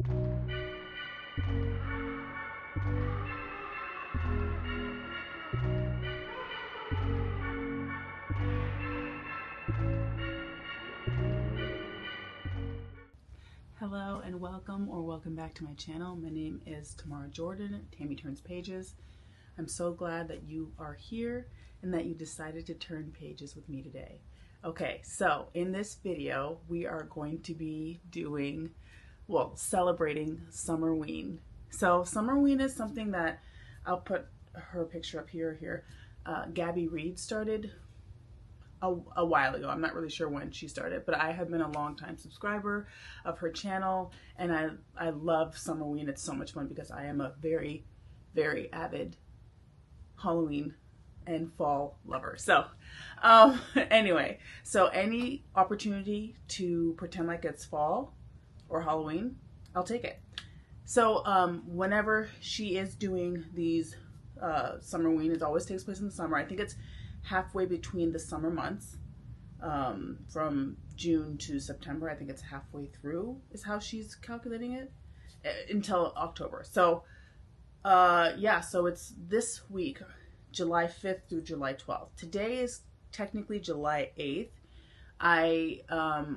Hello and welcome back to my channel. My name is Tamara Jordan, Tammy Turns Pages. I'm so glad that you are here and that you decided to turn pages with me today. Okay, so in this video, we are going to be doing, well, celebrating Summerween. So Summerween is something that, I'll put her picture up here. Gabby Reed started a while ago. I'm not really sure when she started, but I have been a long-time subscriber of her channel, and I love Summerween. It's so much fun because I am a very, very avid Halloween and fall lover. So anyway, so any opportunity to pretend like it's fall or Halloween, I'll take it. So whenever she is doing these Summerween, it always takes place in the summer. I think it's halfway between the summer months, from June to September. I think it's halfway through is how she's calculating it, until October. So yeah, so it's this week, July 5th through July 12th. Today is technically July 8th. I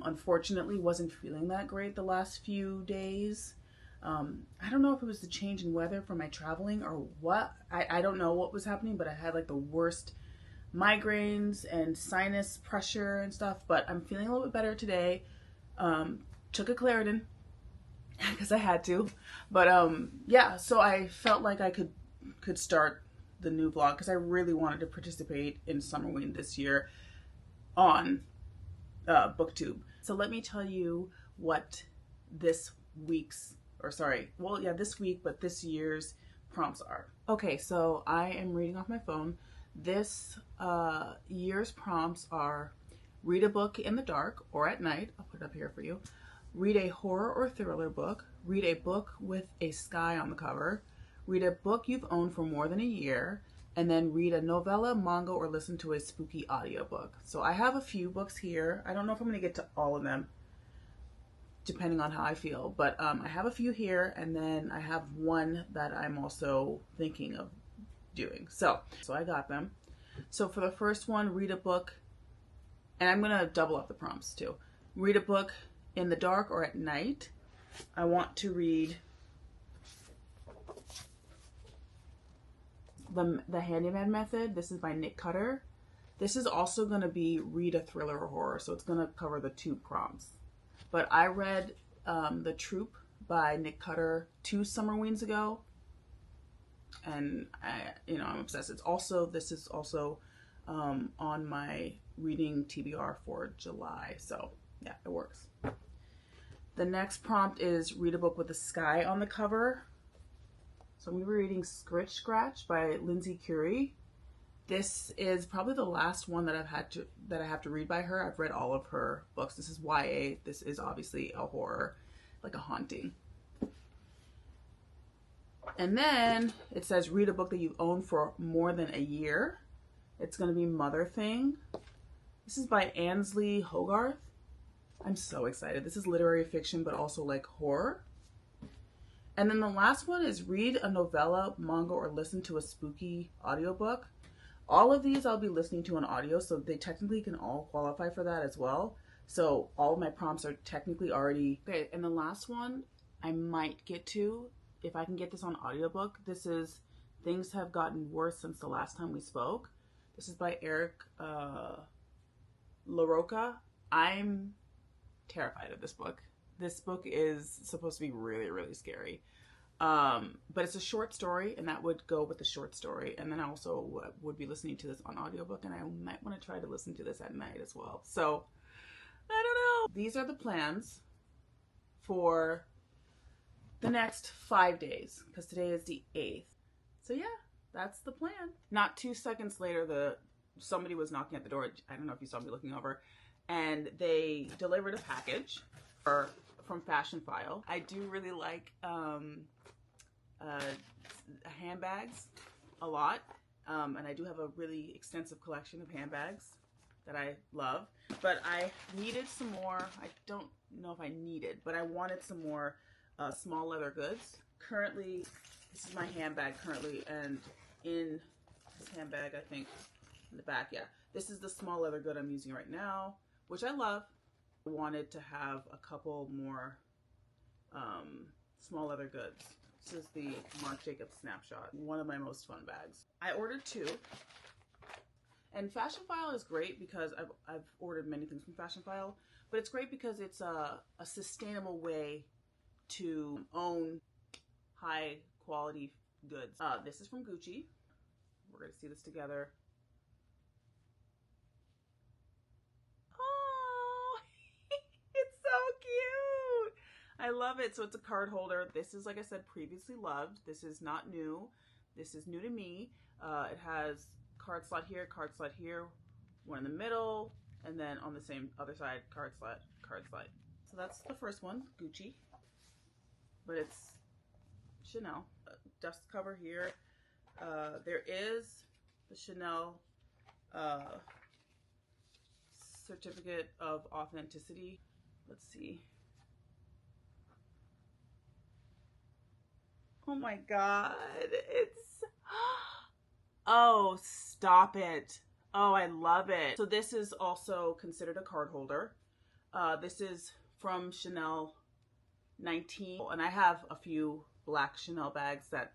unfortunately wasn't feeling that great the last few days. I don't know if it was the change in weather from my traveling or what. I don't know what was happening, but I had like the worst migraines and sinus pressure and stuff, but I'm feeling a little bit better today. Took a Claritin because I had to, but yeah, so I felt like I could start the new vlog because I really wanted to participate in Summerween this year on BookTube. So let me tell you what this week's, or sorry, well, yeah, this week, but this year's prompts are. Okay, so I am reading off my phone. This year's prompts are: read a book in the dark or at night. I'll put it up here for you. Read a horror or thriller book. Read a book with a sky on the cover. Read a book you've owned for more than a year. And then read a novella, manga, or listen to a spooky audiobook. So I have a few books here. I don't know if I'm going to get to all of them, depending on how I feel. But I have a few here, and then I have one that I'm also thinking of doing. So I got them. So for the first one, read a book, and I'm going to double up the prompts too. Read a book in the dark or at night. I want to read the Handyman Method. This is by Nick Cutter. This is also going to be read a thriller or horror, so it's going to cover the two prompts. But I read The Troop by Nick Cutter 2 Summerweens ago, and I'm obsessed. This is also on my reading TBR for July, so yeah, it works. The next prompt is read a book with a sky on the cover. So I'm going to be reading Scricth by Lindsay Currie. This is probably the last one that I have to read by her. I've read all of her books. This is YA. This is obviously a horror, like a haunting. And then it says read a book that you've owned for more than a year. It's going to be Motherthing. This is by Aanlise Hogarth. I'm so excited. This is literary fiction, but also like horror. And then the last one is read a novella, manga, or listen to a spooky audiobook. All of these I'll be listening to on audio, so they technically can all qualify for that as well. So all of my prompts are technically already... Okay, and the last one I might get to, if I can get this on audiobook. This is Things Have Gotten Worse Since the Last Time We Spoke. This is by LaRocha. I'm terrified of this book. This book is supposed to be really, really scary. But it's a short story, and that would go with the short story. And then I also would be listening to this on audiobook, and I might want to try to listen to this at night as well. So, I don't know. These are the plans for the next 5 days, because today is the 8th. So yeah, that's the plan. Not 2 seconds later, somebody was knocking at the door. I don't know if you saw me looking over. And they delivered a package from Fashion File. I do really like handbags a lot, and I do have a really extensive collection of handbags that I love, but I needed some more. I don't know if I needed, but I wanted some more small leather goods. Currently, this is my handbag currently, and in this handbag, I think, in the back, yeah, this is the small leather good I'm using right now, which I love. I wanted to have a couple more small leather goods. This is the Marc Jacobs Snapshot, one of my most fun bags. I ordered 2. And Fashionphile is great because I've ordered many things from Fashionphile, but it's great because it's a sustainable way to own high quality goods. This is from Gucci. We're going to see this together. Oh, it's so cute. I love it. So it's a card holder. This is, like I said, previously loved. This is not new. This is new to me. It has card slot here, one in the middle, and then on the same other side, card slot. So that's the first one, Gucci, but it's Chanel. Dust cover here. There is the Chanel certificate of authenticity. Let's see. Oh my God, it's, oh, stop it. Oh, I love it. So this is also considered a card holder. This is from Chanel 19, and I have a few black Chanel bags that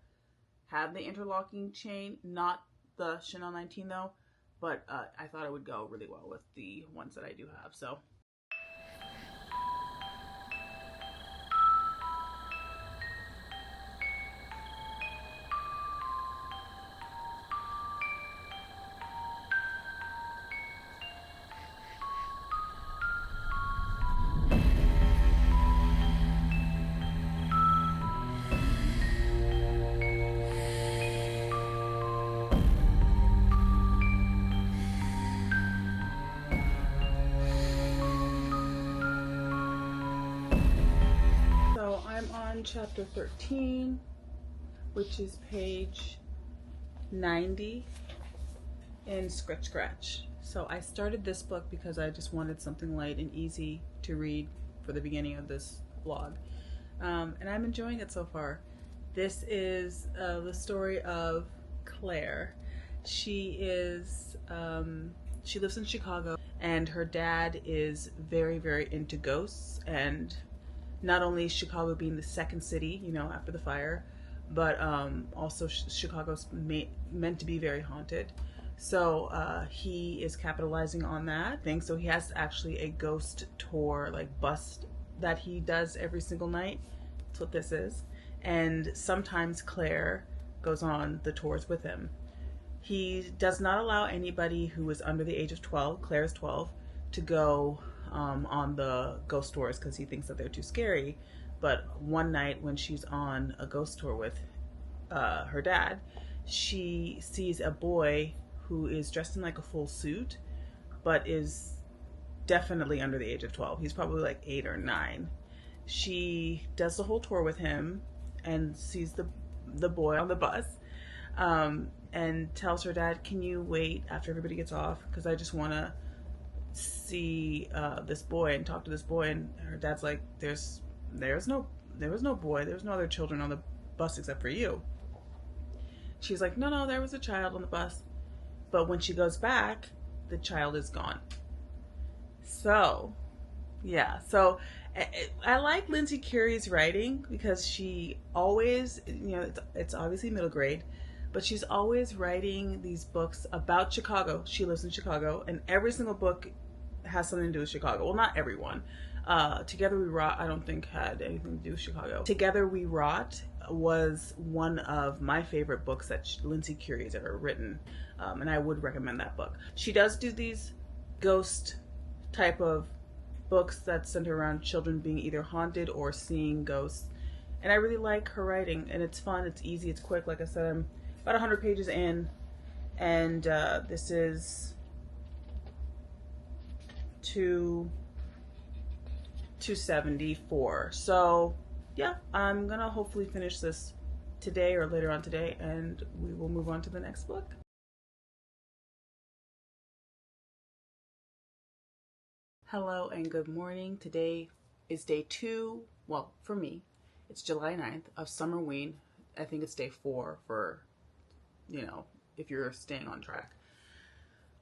have the interlocking chain, not the Chanel 19 though, but I thought it would go really well with the ones that I do have, so. I'm on chapter 13, which is page 90 in Scratch. So I started this book because I just wanted something light and easy to read for the beginning of this vlog. And I'm enjoying it so far. This is the story of Claire. She lives in Chicago, and her dad is very, very into ghosts, and not only Chicago being the second city, you know, after the fire, but also Chicago's meant to be very haunted. So he is capitalizing on that thing. So he has actually a ghost tour, like bus that he does every single night. That's what this is. And sometimes Claire goes on the tours with him. He does not allow anybody who is under the age of 12, Claire is 12, to go on the ghost tours because he thinks that they're too scary. But one night when she's on a ghost tour with her dad, she sees a boy who is dressed in like a full suit, but is definitely under the age of 12. He's probably like 8 or 9. She does the whole tour with him and sees the boy on the bus, and tells her dad, "Can you wait after everybody gets off? Because I just want to see this boy and talk to this boy." And her dad's like, there was no boy, there was no other children on the bus except for you. She's like, no, there was a child on the bus. But when she goes back, the child is gone. So yeah, so I like Lindsay Currie's writing because she always, you know, it's obviously middle grade, but she's always writing these books about Chicago. She lives in Chicago, and every single book has something to do with Chicago. Well, not everyone. Together We Rot, I don't think had anything to do with Chicago. Together We Rot was one of my favorite books that Lindsay Currie has ever written, and I would recommend that book. She does do these ghost type of books that center around children being either haunted or seeing ghosts, and I really like her writing, and it's fun, it's easy, it's quick. Like I said, I'm about 100 pages in, and this is 274. So yeah, I'm gonna hopefully finish this today or later on today, and we will move on to the next book. Hello and good morning. Today is day 2, well, for me, It's July 9th of Summerween. I think it's day 4 for, you know, if you're staying on track.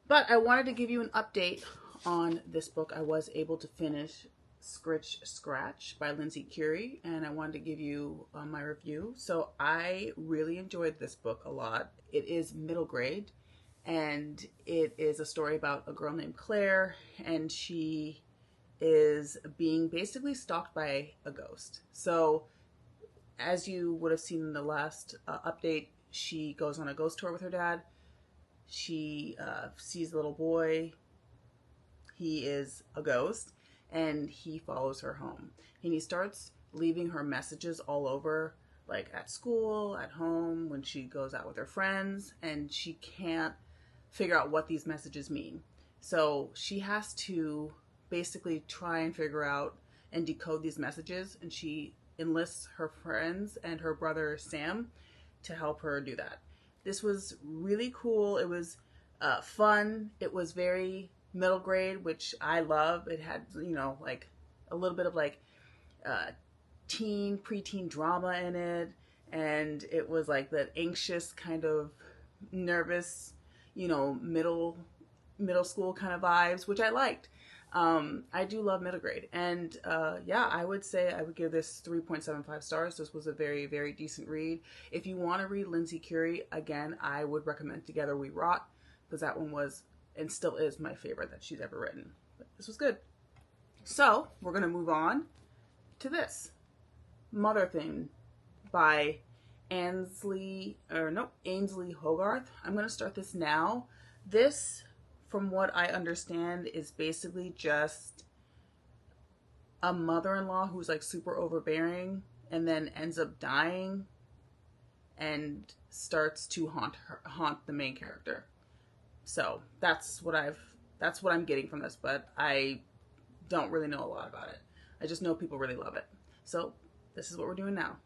But I wanted to give you an update on this book. I was able to finish Scratch by Lindsay Currie, and I wanted to give you my review. So I really enjoyed this book a lot. It is middle grade, and it is a story about a girl named Claire, and she is being basically stalked by a ghost. So as you would have seen in the last update, she goes on a ghost tour with her dad. She sees a little boy. He is a ghost, and he follows her home. And he starts leaving her messages all over, like at school, at home, when she goes out with her friends, and she can't figure out what these messages mean. So she has to basically try and figure out and decode these messages, and she enlists her friends and her brother Sam to help her do that. This was really cool. It was fun. It was very middle grade, which I love. It had, you know, like a little bit of like preteen drama in it, and it was like that anxious kind of nervous, you know, middle school kind of vibes, which I liked. I do love middle grade, and yeah, I would say I would give this 3.75 stars. This was a very, very decent read. If you want to read Lindsay Currie, again, I would recommend Together We Rot, because that one was and still is my favorite that she's ever written. But this was good. So we're gonna move on to this Motherthing by Aanlise Hogarth. I'm gonna start this now. This, from what I understand, is basically just a mother-in-law who's like super overbearing and then ends up dying and starts to haunt the main character. So that's what I'm getting from this, but I don't really know a lot about it. I just know people really love it. So this is what we're doing now.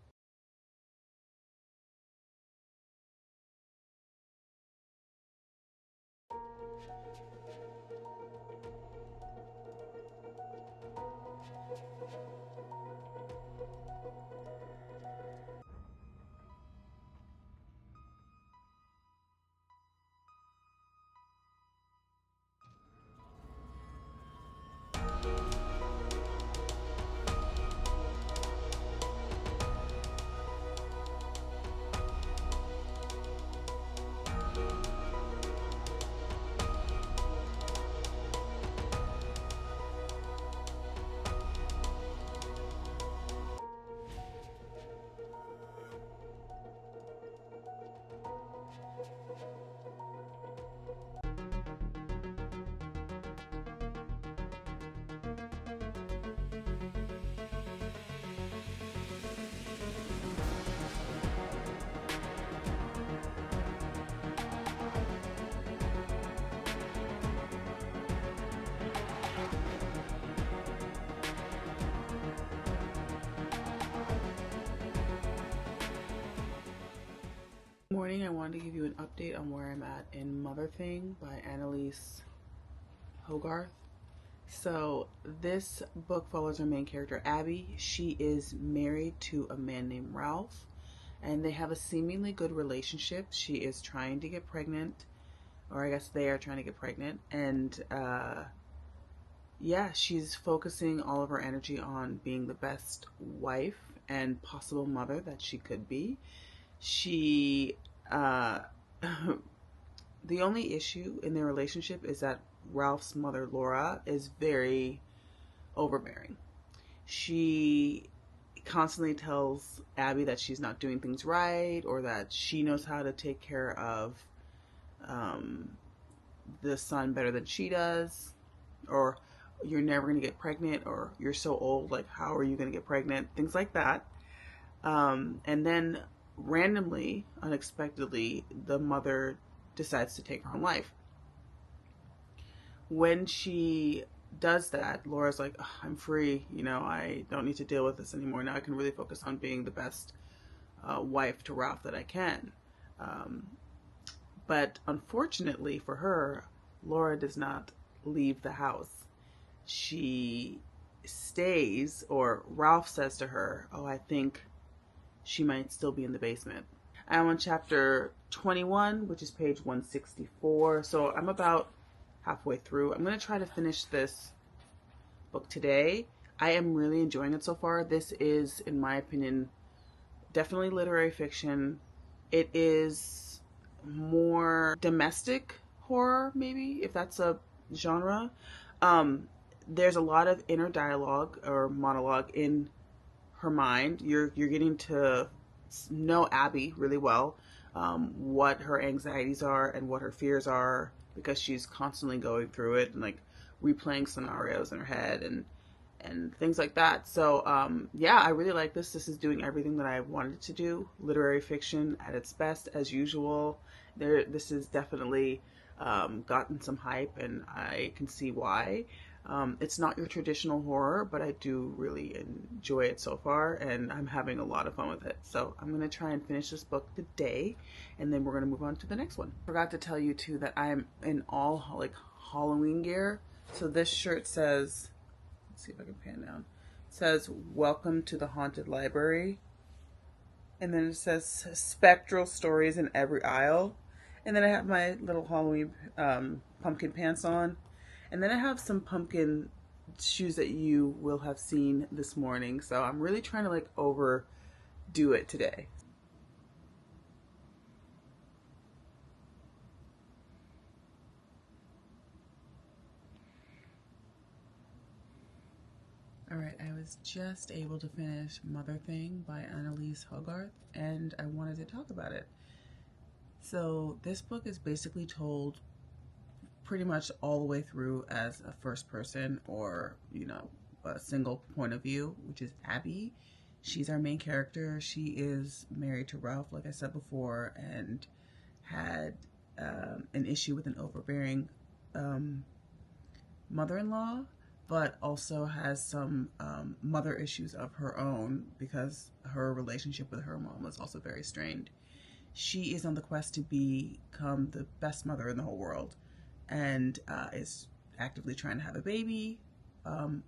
Morning, I wanted to give you an update on where I'm at in Motherthing by Aanlise Hogarth. So this book follows our main character, Abby. She is married to a man named Ralph, and they have a seemingly good relationship. She is trying to get pregnant, or I guess they are trying to get pregnant, and yeah, she's focusing all of her energy on being the best wife and possible mother that she could be. She the only issue in their relationship is that Ralph's mother, Laura, is very overbearing. She constantly tells Abby that she's not doing things right, or that she knows how to take care of the son better than she does, or you're never going to get pregnant, or you're so old, like how are you going to get pregnant, things like that. And then randomly, unexpectedly, the mother decides to take her own life. When she does that, Laura's like, oh, I'm free, you know, I don't need to deal with this anymore. Now I can really focus on being the best wife to Ralph that I can. But unfortunately for her, Laura does not leave the house. She stays, or Ralph says to her, oh, I think she might still be in the basement. I'm on chapter 21, which is page 164. So I'm about halfway through. I'm going to try to finish this book today. I am really enjoying it so far. This is, in my opinion, definitely literary fiction. It is more domestic horror, maybe, if that's a genre. There's a lot of inner dialogue or monologue in her mind. You're getting to know Abby really well, what her anxieties are and what her fears are, because she's constantly going through it and like replaying scenarios in her head and things like that. So yeah, I really like this. This is doing everything that I wanted to do. Literary fiction at its best, as usual. This has definitely gotten some hype, and I can see why. It's not your traditional horror, but I do really enjoy it so far, and I'm having a lot of fun with it. So I'm going to try and finish this book today, and then we're going to move on to the next one. Forgot to tell you too that I'm in all like Halloween gear. So this shirt says, let's see if I can pan down, it says "Welcome to the Haunted Library," and then it says "Spectral Stories in Every Aisle," and then I have my little Halloween pumpkin pants on. And then I have some pumpkin shoes that you will have seen this morning. So I'm really trying to like overdo it today. All right, I was just able to finish Motherthing by Annalise Hogarth, and I wanted to talk about it. So this book is basically told pretty much all the way through as a first person, or a single point of view, which is Abby. She's our main character. She is married to Ralph, like I said before, and had an issue with an overbearing mother-in-law, but also has some mother issues of her own because her relationship with her mom was also very strained. She is on the quest to become the best mother in the whole world, and is actively trying to have a baby,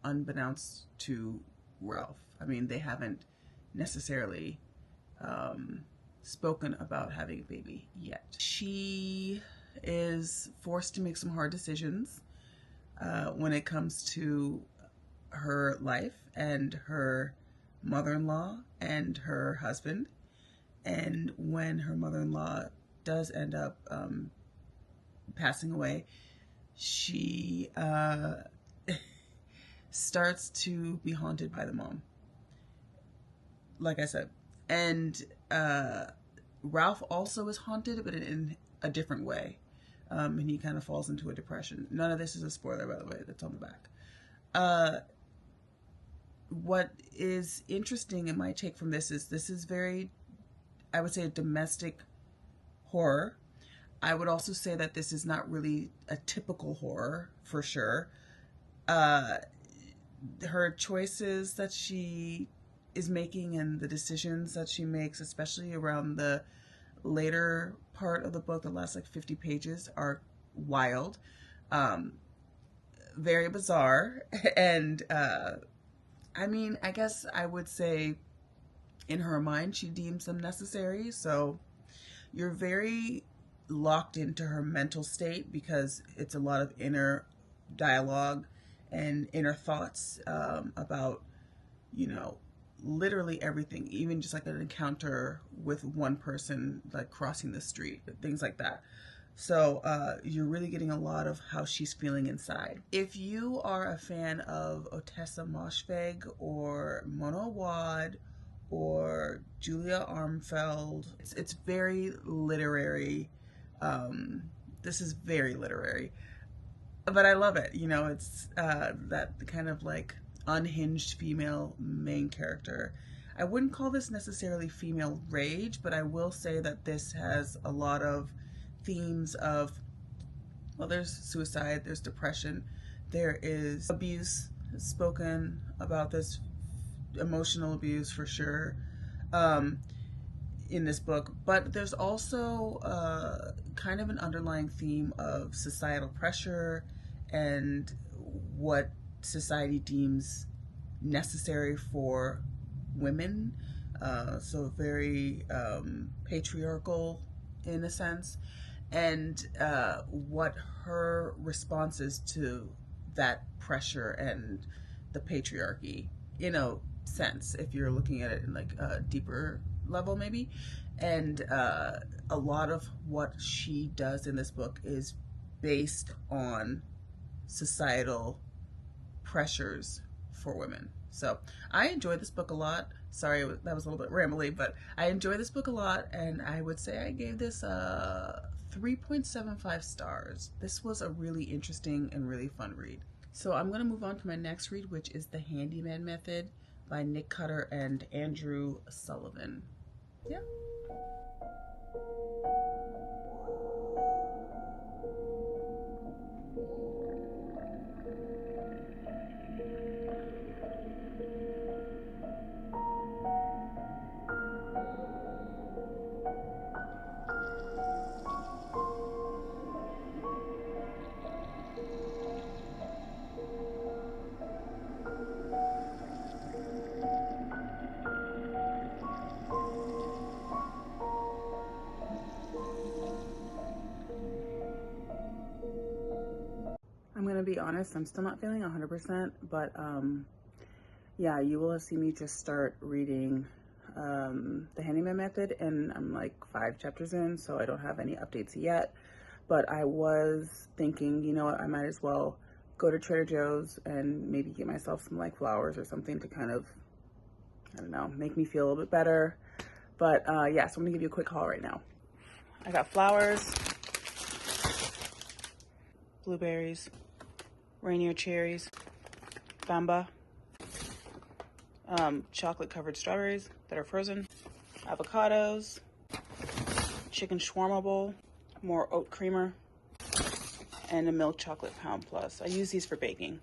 unbeknownst to Ralph. I mean, they haven't necessarily spoken about having a baby yet. She is forced to make some hard decisions when it comes to her life and her mother-in-law and her husband. And when her mother-in-law does end up passing away, she starts to be haunted by the mom, like I said. And Ralph also is haunted, but in a different way. And he kind of falls into a depression. None of this is a spoiler, by the way, that's on the back. What is interesting in my take from this is very, I would say, a domestic horror. I would also say that this is not really a typical horror, for sure. Her choices that she is making and the decisions that she makes, especially around the later part of the book, the last like 50 pages, are wild, very bizarre. And I mean, I guess I would say in her mind she deems them necessary. So you're very locked into her mental state because it's a lot of inner dialogue and inner thoughts about, literally everything, even just like an encounter with one person, like crossing the street, things like that. So you're really getting a lot of how she's feeling inside. If you are a fan of Ottessa Moshfegh or Mona Awad or Julia Armfeld, it's very literary. This is very literary, but I love it. It's that kind of like unhinged female main character. I wouldn't call this necessarily female rage, but I will say that this has a lot of themes of, well, there's suicide, there's depression, there is abuse spoken about, this emotional abuse for sure in this book, but there's also kind of an underlying theme of societal pressure and what society deems necessary for women so very patriarchal in a sense, and what her response is to that pressure and the patriarchy, in a sense, if you're looking at it in like a deeper level maybe. And a lot of what she does in this book is based on societal pressures for women. So I enjoy this book a lot. Sorry, that was a little bit rambly, but I enjoy this book a lot, and I would say I gave this 3.75 stars. This was a really interesting and really fun read. So I'm going to move on to my next read, which is The Handyman Method by Nick Cutter and Andrew Sullivan. Yeah. I'm gonna be honest, I'm still not feeling 100%, but yeah, you will see me just start reading The Handyman Method, and I'm like 5 chapters in, so I don't have any updates yet. But I was thinking, you know what, I might as well go to Trader Joe's and maybe get myself some like flowers or something to kind of, I don't know, make me feel a little bit better. But yeah, so I'm gonna give you a quick haul right now. I got flowers, blueberries, Rainier cherries, bamba, chocolate covered strawberries that are frozen, avocados, chicken shawarma bowl, more oat creamer, and a milk chocolate pound plus. I use these for baking.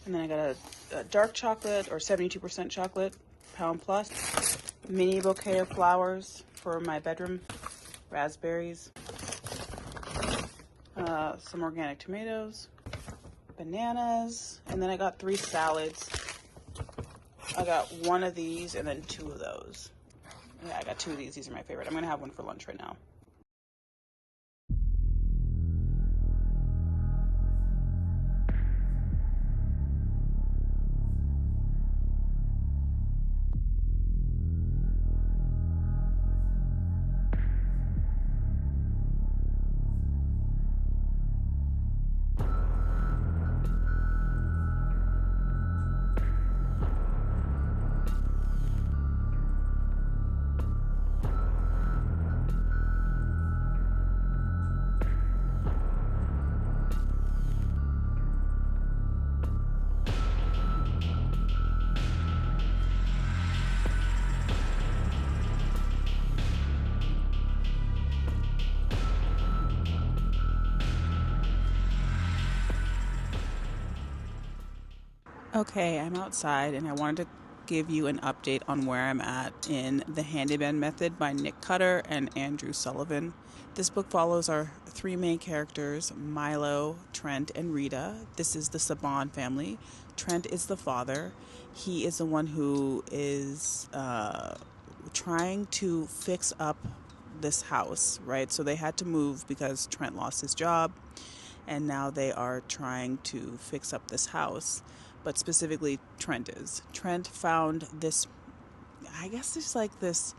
And then I got a dark chocolate or 72% chocolate pound plus, mini bouquet of flowers for my bedroom, raspberries, some organic tomatoes, bananas, and then I got 3 salads. I got 1 of these and then 2 of those. Yeah, I got 2 of these. These are my favorite. I'm gonna have one for lunch right now. Okay, I'm outside and I wanted to give you an update on where I'm at in The Handyman Method by Nick Cutter and Andrew Sullivan. This book follows our 3 main characters, Milo, Trent, and Rita. This is the Saban family. Trent is the father. He is the one who is trying to fix up this house, right? So they had to move because Trent lost his job, and now they are trying to fix up this house. But specifically Trent is. Trent found this, I guess it's like this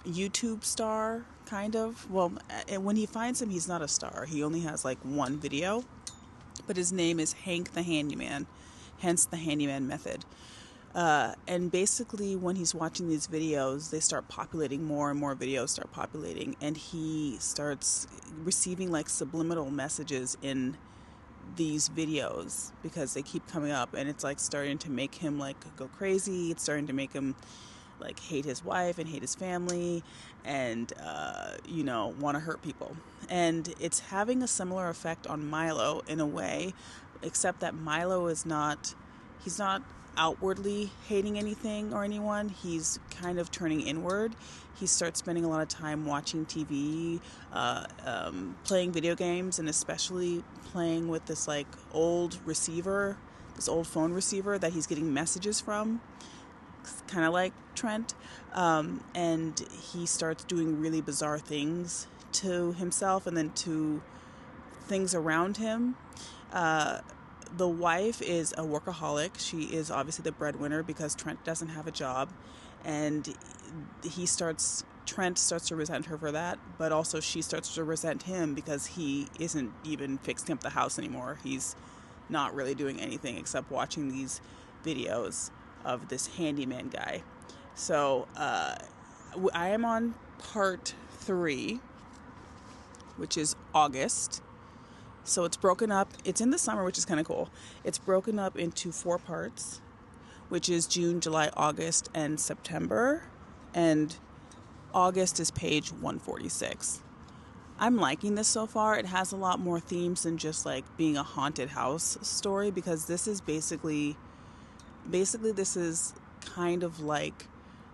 YouTube star, kind of. Well, when he finds him, he's not a star. He only has like 1 video. But his name is Hank the Handyman, hence the Handyman Method. And basically when he's watching these videos, they start populating, more and more videos start populating. And he starts receiving like subliminal messages in these videos because they keep coming up, and it's like starting to make him like go crazy. It's starting to make him like hate his wife and hate his family and you know, want to hurt people. And it's having a similar effect on Milo in a way, except that Milo is not, he's not outwardly hating anything or anyone. He's kind of turning inward. He starts spending a lot of time watching TV, playing video games, and especially playing with this like old receiver, this old phone receiver that he's getting messages from. kind of like Trent, and he starts doing really bizarre things to himself and then to things around him. The wife is a workaholic. She is obviously the breadwinner because Trent doesn't have a job, and Trent starts to resent her for that, but also she starts to resent him because he isn't even fixing up the house anymore. He's not really doing anything except watching these videos of this handyman guy. So I am on part 3, which is August. So it's broken up. It's in the summer, which is kind of cool. It's broken up into 4 parts, which is June, July, August, and September. And August is page 146. I'm liking this so far. It has a lot more themes than just like being a haunted house story, because this is basically this is kind of like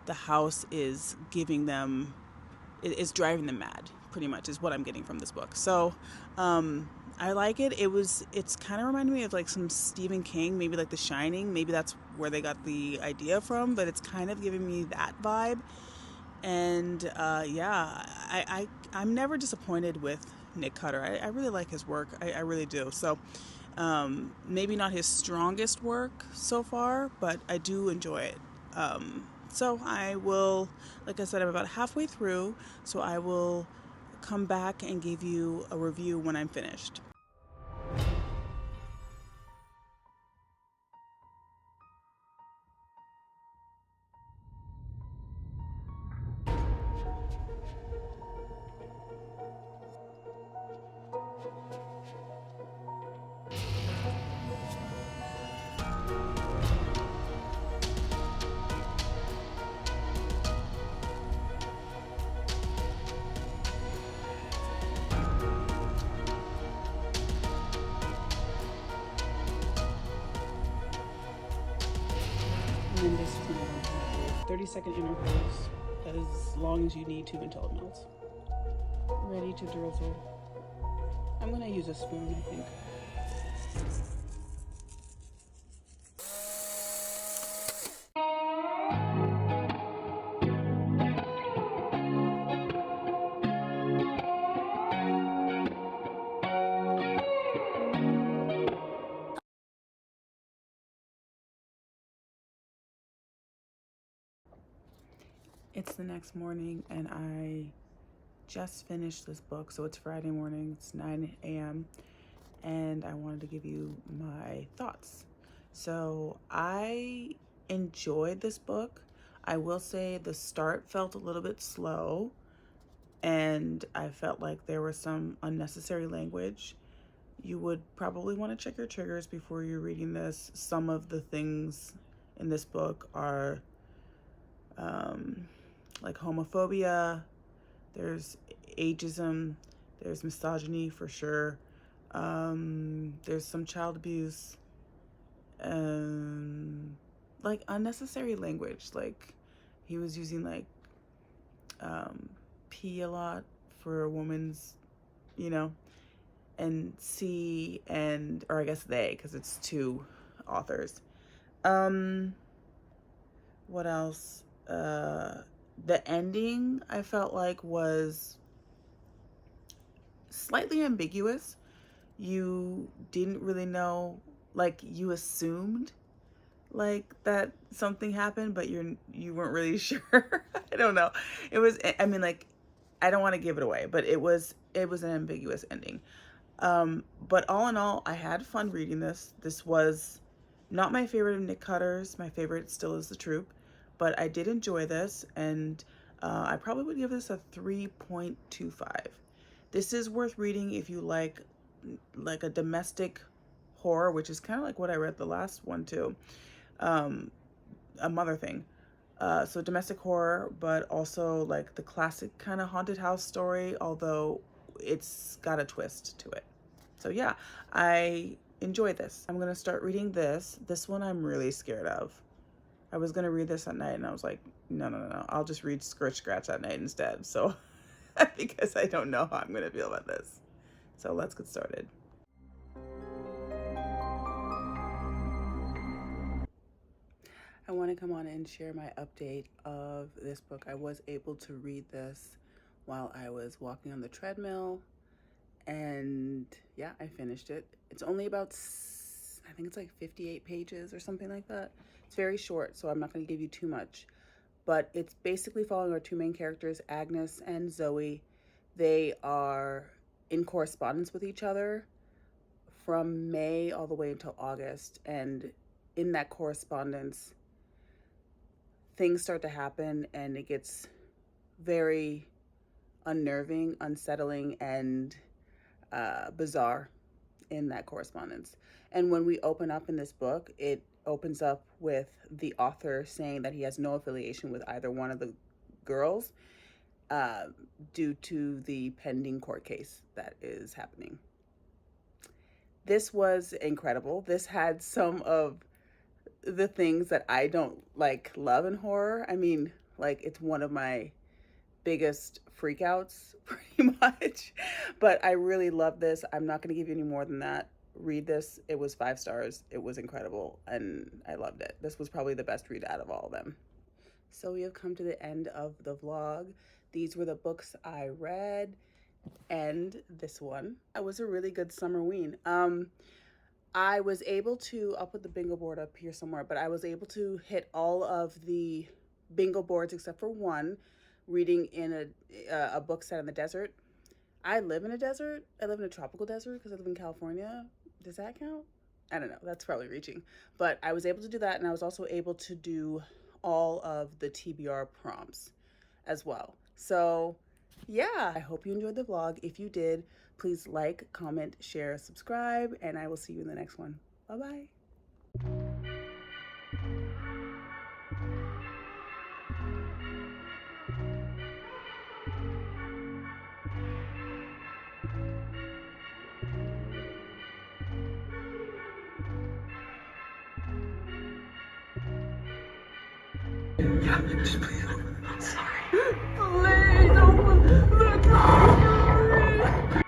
the house is giving them, it is driving them mad, pretty much is what I'm getting from this book. So I like it. It's kind of reminded me of like some Stephen King, maybe like The Shining. Maybe that's where they got the idea from, but it's kind of giving me that vibe. And I'm never disappointed with Nick Cutter. I really like his work. I really do. So maybe not his strongest work so far, but I do enjoy it. So I will, like I said, I'm about halfway through, so I will come back and give you a review when I'm finished. And this is my 30-second intervals, as long as you need to until it melts. Ready to drizzle. I'm going to use a spoon, I think. It's the next morning and I just finished this book. So it's Friday morning, it's 9 a.m. and I wanted to give you my thoughts. So I enjoyed this book. I will say the start felt a little bit slow and I felt like there was some unnecessary language. You would probably want to check your triggers before you're reading this. Some of the things in this book are like homophobia, there's ageism, there's misogyny for sure, there's some child abuse, like unnecessary language, like he was using like P a lot for a woman's, and C and, or I guess they, because it's 2 authors. What else? The ending I felt like was slightly ambiguous. You didn't really know, like you assumed like that something happened, but you weren't really sure. I don't know. It was, I mean, like, I don't want to give it away, but it was an ambiguous ending. But all in all, I had fun reading this. This was not my favorite of Nick Cutter's. My favorite still is The Troop, but I did enjoy this, and I probably would give this a 3.25. This is worth reading if you like a domestic horror, which is kind of like what I read the last one too, a Motherthing. So domestic horror, but also like the classic kind of haunted house story, although it's got a twist to it. So yeah, I enjoyed this. I'm gonna start reading this. This one I'm really scared of. I was gonna read this at night and I was like, no. I'll just read Scricth Scratch at night instead. So because I don't know how I'm gonna feel about this. So let's get started. I want to come on and share my update of this book. I was able to read this while I was walking on the treadmill, and yeah, I finished it. It's only about, I think it's like 58 pages or something like that. It's very short, so I'm not going to give you too much, but it's basically following our two main characters, Agnes and Zoe. They are in correspondence with each other from May all the way until August, and in that correspondence, things start to happen and it gets very unnerving, unsettling, and bizarre in that correspondence. And when we open up in this book, it opens up with the author saying that he has no affiliation with either one of the girls due to the pending court case that is happening. This was incredible. This had some of the things that I don't love in horror. I mean, it's one of my biggest freakouts pretty much, but I really love this. I'm not going to give you any more than that. Read this. It was 5 stars. It was incredible and I loved it. This was probably the best read out of all of them. So we have come to the end of the vlog. These were the books I read, and this one. It was a really good Summerween. I was able to, I'll put the bingo board up here somewhere, but I was able to hit all of the bingo boards except for one, reading in a book set in the desert. I live in a desert. I live in a tropical desert because I live in California. Does that count? I don't know. That's probably reaching. But I was able to do that, and I was also able to do all of the TBR prompts as well. So yeah, I hope you enjoyed the vlog. If you did, please like, comment, share, subscribe, and I will see you in the next one. Bye-bye. Yeah, just please. I'm sorry. Please don't look at me.